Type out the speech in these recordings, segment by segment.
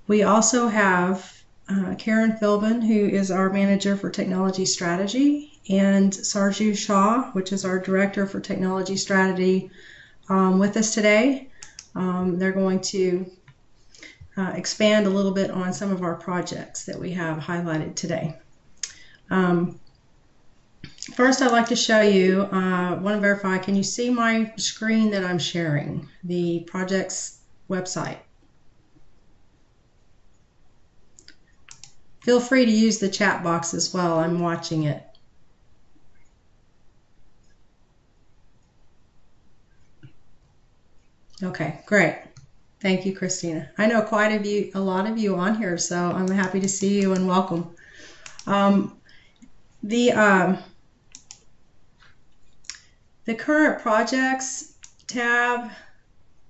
We also have Karen Philbin, who is our manager for technology strategy, and Sarju Shah, which is our director for technology strategy, with us today. They're going to expand a little bit on some of our projects that we have highlighted today. First, I'd like to show you, want to verify, can you see my screen that I'm sharing, the project's website? Feel free to use the chat box as well. I'm watching it. Okay, great. Thank you, Christina. I know quite a lot of you on here, so I'm happy to see you and welcome. The current projects tab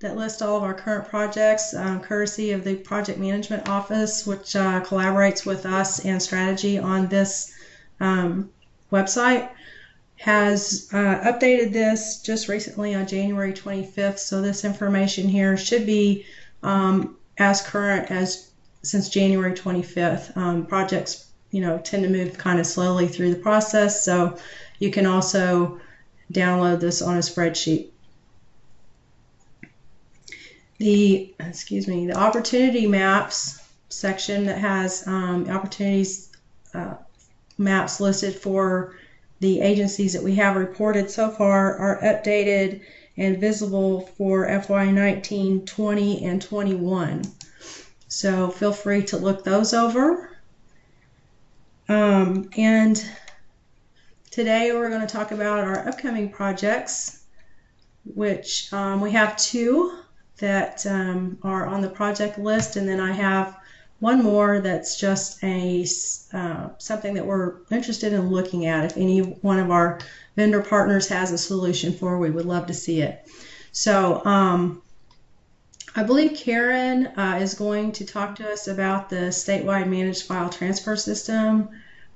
that lists all of our current projects, courtesy of the Project Management Office, which collaborates with us and strategy on this website, has updated this just recently on January 25th. So this information here should be as current as since January 25th. Projects, tend to move kind of slowly through the process, so you can also download this on a spreadsheet. The opportunity maps section that has opportunities maps listed for the agencies that we have reported so far are updated and visible for FY19, 20, and 21. So feel free to look those over. And today we're going to talk about our upcoming projects, which we have two that are on the project list, and then I have one more that's just a something that we're interested in looking at. If any one of our vendor partners has a solution for, we would love to see it. So I believe Karen is going to talk to us about the statewide managed file transfer system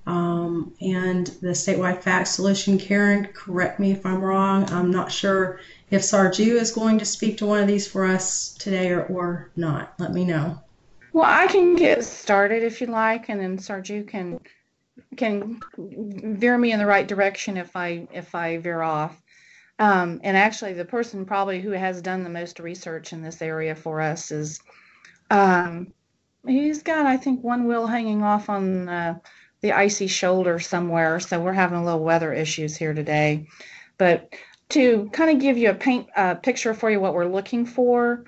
and the statewide fax solution. Karen, correct me if I'm wrong. I'm not sure if Sarju is going to speak to one of these for us today or not. Let me know. Well, I can get started if you like, and then Sarju can veer me in the right direction if I veer off. And actually, the person probably who has done the most research in this area for us is he's got, I think, one wheel hanging off on the icy shoulder somewhere. So we're having a little weather issues here today. But to kind of give you a picture for you, what we're looking for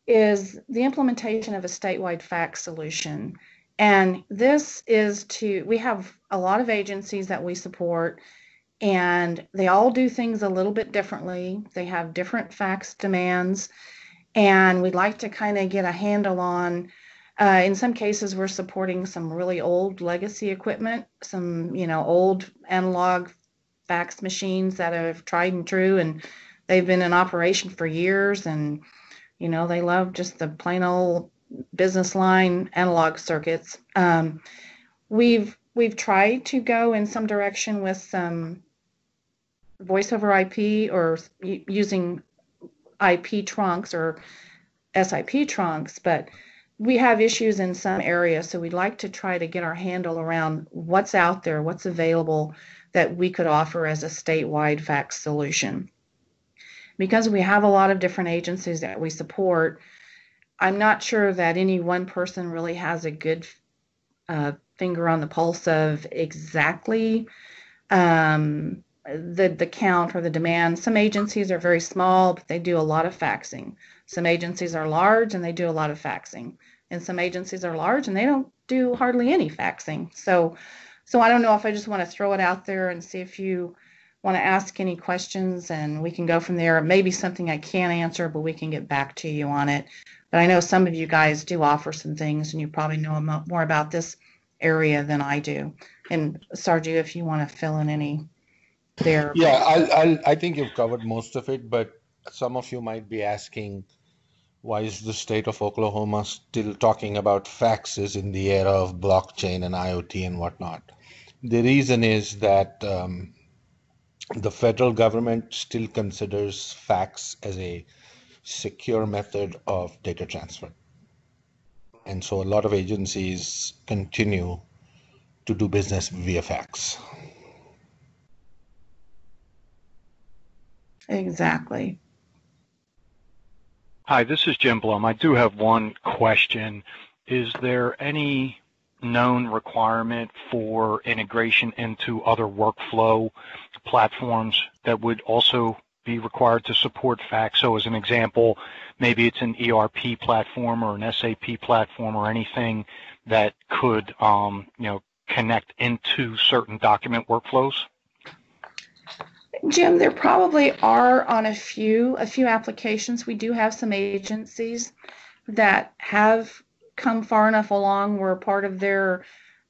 is the implementation of a statewide fax solution. And this is we have a lot of agencies that we support, and they all do things a little bit differently. They have different fax demands, and we'd like to kind of get a handle on, in some cases, we're supporting some really old legacy equipment, some, old analog fax machines that have tried and true, and they've been in operation for years, and they love just the plain old business line analog circuits. We've tried to go in some direction with some voice over IP or using IP trunks or SIP trunks, but we have issues in some areas, so we'd like to try to get our handle around what's out there, what's available that we could offer as a statewide fax solution. Because we have a lot of different agencies that we support, I'm not sure that any one person really has a good finger on the pulse of exactly the count or the demand. Some agencies are very small, but they do a lot of faxing. Some agencies are large and they do a lot of faxing. And some agencies are large and they don't do hardly any faxing. So I don't know if I just want to throw it out there and see if you want to ask any questions, and we can go from there. It may be something I can't answer, but we can get back to you on it. But I know some of you guys do offer some things, and you probably know more about this area than I do. And Sarju, if you want to fill in any there. Yeah, I think you've covered most of it, but some of you might be asking, why is the state of Oklahoma still talking about faxes in the era of blockchain and IoT and whatnot? The reason is that the federal government still considers fax as a secure method of data transfer. And so a lot of agencies continue to do business via fax. Exactly. Hi, this is Jim Blum. I do have one question. Is there any known requirement for integration into other workflow platforms that would also be required to support fax? So as an example, maybe it's an ERP platform or an SAP platform or anything that could connect into certain document workflows? Jim, there probably are on a few applications. We do have some agencies that have come far enough along where part of their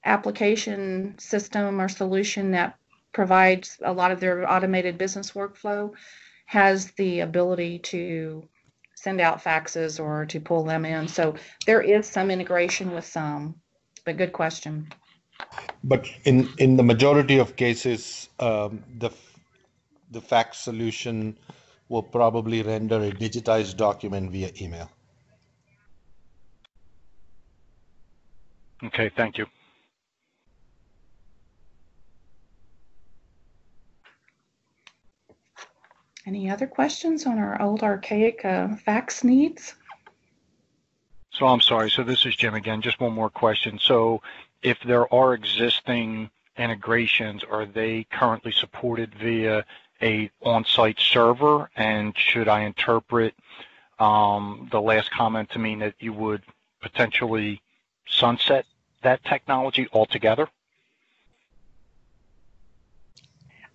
application system or solution that provides a lot of their automated business workflow has the ability to send out faxes or to pull them in. So there is some integration with some, but good question. But in the majority of cases, the fax solution will probably render a digitized document via email. Okay, thank you. Any other questions on our old archaic fax needs? So I'm sorry, so this is Jim again, just one more question. So if there are existing integrations, are they currently supported via a on-site server? And should I interpret the last comment to mean that you would potentially sunset that technology altogether?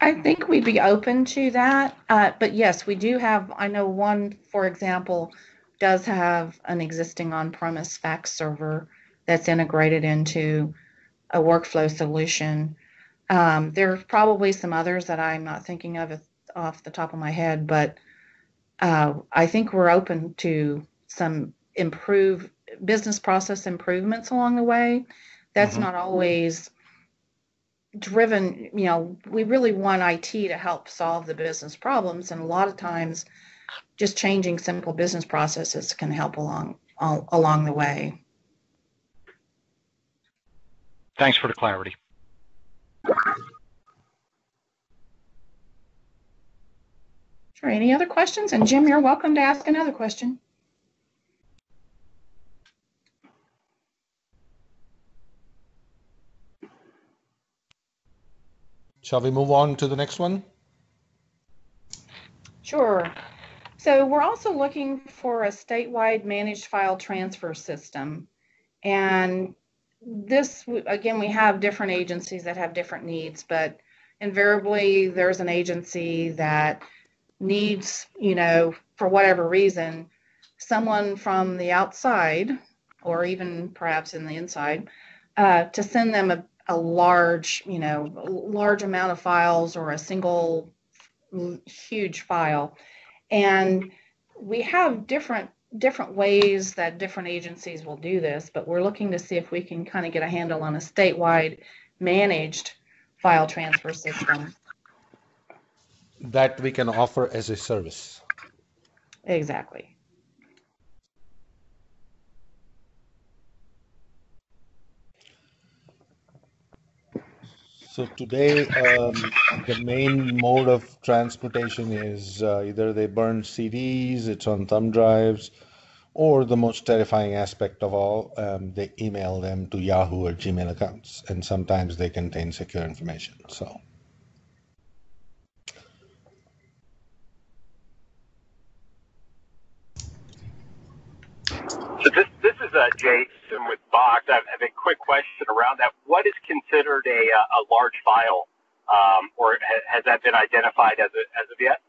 I think we'd be open to that, but yes, we do have, I know one, for example, does have an existing on-premise fax server that's integrated into a workflow solution. There's probably some others that I'm not thinking of off the top of my head, but I think we're open to some business process improvements along the way. That's not always driven, we really want IT to help solve the business problems, and a lot of times just changing simple business processes can help along the way. Thanks for the clarity. Sure. Any other questions? And Jim, you're welcome to ask another question. Shall we move on to the next one? Sure. So we're also looking for a statewide managed file transfer system. And this, again, we have different agencies that have different needs, but invariably there's an agency that needs, for whatever reason, someone from the outside or even perhaps in the inside to send them a large amount of files or a single huge file. And we have different ways that different agencies will do this, but we're looking to see if we can kind of get a handle on a statewide managed file transfer system that we can offer as a service. Exactly. So today, the main mode of transportation is either they burn CDs, it's on thumb drives, or the most terrifying aspect of all, they email them to Yahoo or Gmail accounts, and sometimes they contain secure information. So this is Jason with Box. I have a quick question around that. What is considered a large file, or has that been identified as of yet?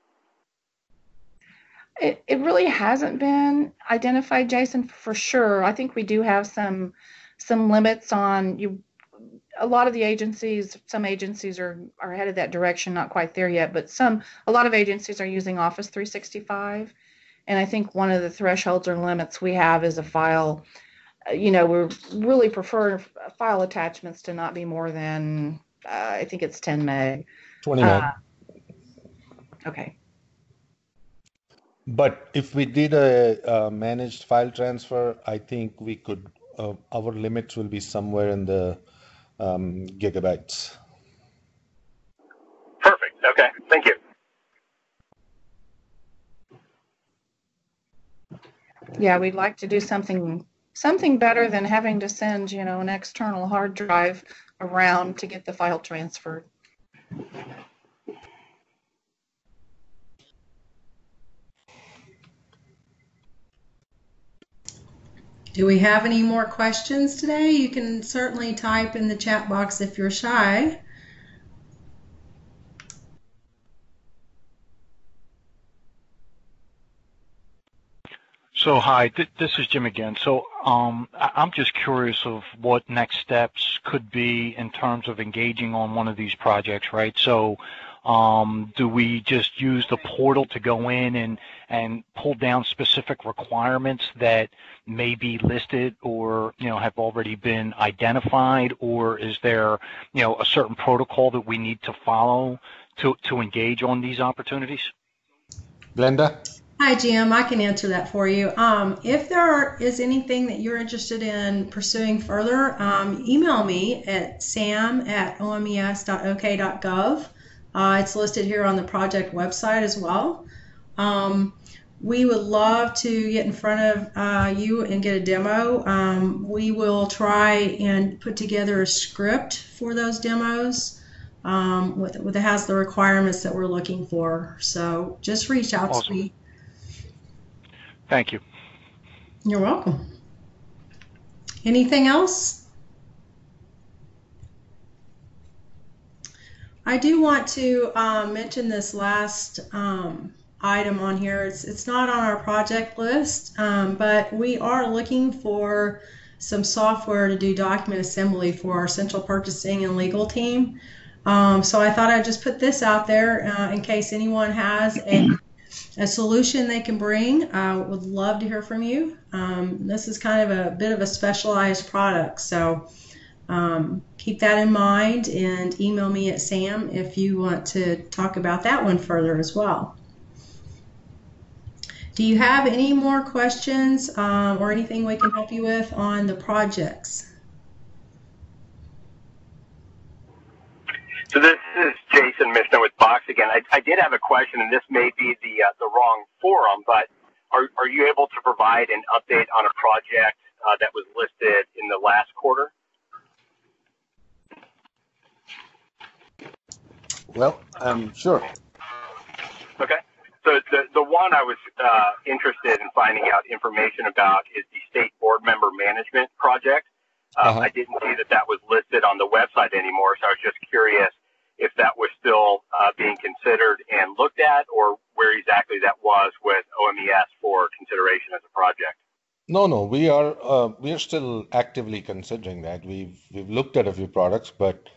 It really hasn't been identified, Jason, for sure. I think we do have some limits on you. A lot of the agencies, some agencies are headed that direction, not quite there yet, but a lot of agencies are using Office 365. And I think one of the thresholds or limits we have is a file, we really prefer file attachments to not be more than, I think it's 10 meg. 20 meg. Okay. But if we did a managed file transfer, I think we could our limits will be somewhere in the gigabytes. Perfect. Okay. Thank you. Yeah, we'd like to do something better than having to send, an external hard drive around to get the file transferred. Do we have any more questions today? You can certainly type in the chat box if you're shy. So hi, this is Jim again. So I'm just curious of what next steps could be in terms of engaging on one of these projects, right? So do we just use the portal to go in and pull down specific requirements that may be listed or, have already been identified, or is there, a certain protocol that we need to follow to engage on these opportunities? Glenda? Hi, Jim. I can answer that for you. If there is anything that you're interested in pursuing further, email me at sam@omes.ok.gov. It's listed here on the project website as well. We would love to get in front of you and get a demo. We will try and put together a script for those demos that has the requirements that we're looking for. So just reach out to me. Thank you. You're welcome. Anything else? I do want to mention this last item on here. It's not on our project list, but we are looking for some software to do document assembly for our central purchasing and legal team. So I thought I'd just put this out there in case anyone has a solution they can bring. Would love to hear from you. This is kind of a bit of a specialized product, so keep that in mind and email me at Sam if you want to talk about that one further as well. Do you have any more questions or anything we can help you with on the projects? So this is Jason Michener with Box again. I did have a question, and this may be the wrong forum, but are you able to provide an update on a project that was listed in the last quarter? Well, sure. Okay. So the one I was interested in finding out information about is the state board member management project. I didn't see that was listed on the website anymore, so I was just curious if that was still being considered and looked at, or where exactly that was with OMES for consideration as a project. No, we are still actively considering that. We've looked at a few products, but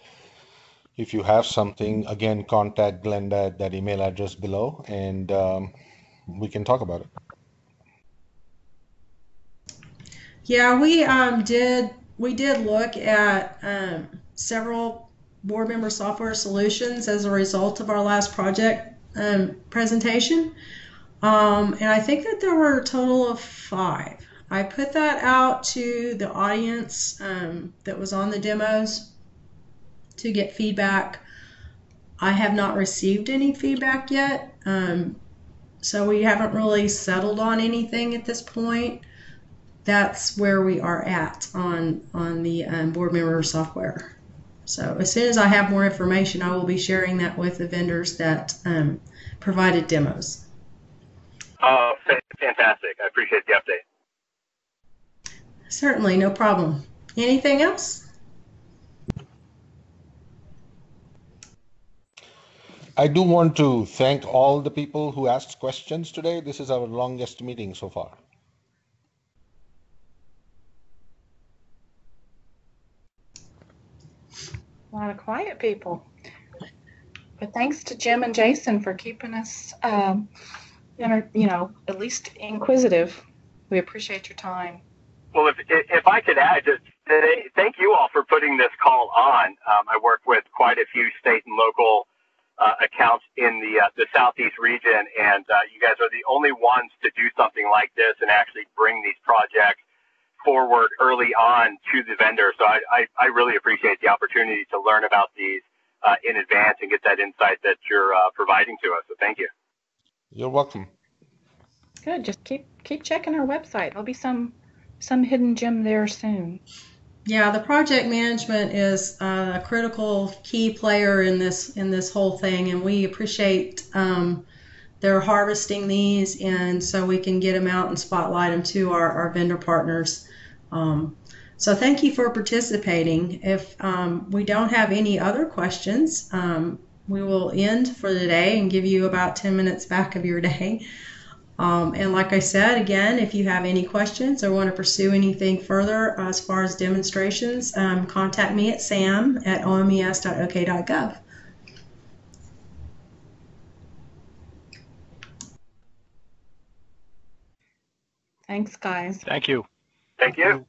if you have something, again, contact Glenda at that email address below, and we can talk about it. Yeah, we did look at several board member software solutions as a result of our last project presentation, and I think that there were a total of 5. I put that out to the audience that was on the demos to get feedback. I have not received any feedback yet, so we haven't really settled on anything at this point. That's where we are at on the board member software. So as soon as I have more information, I will be sharing that with the vendors that provided demos. Oh, fantastic. I appreciate the update. Certainly, no problem. Anything else? I do want to thank all the people who asked questions today. This is our longest meeting so far. A lot of quiet people. But thanks to Jim and Jason for keeping us, at least inquisitive. We appreciate your time. Well, if I could add, just thank you all for putting this call on. I work with quite a few state and local accounts in the Southeast region, and you guys are the only ones to do something like this and actually bring these projects forward early on to the vendor. So I really appreciate the opportunity to learn about these in advance and get that insight that you're providing to us. So thank you. You're welcome. Good. Just keep checking our website. There'll be some hidden gem there soon. Yeah, the project management is a critical key player in this whole thing, and we appreciate their harvesting these, and so we can get them out and spotlight them to our vendor partners. So thank you for participating. If we don't have any other questions, we will end for the day and give you about 10 minutes back of your day. And like I said, again, if you have any questions or want to pursue anything further as far as demonstrations, contact me at sam@omes.ok.gov. Thanks, guys. Thank you. Thank you.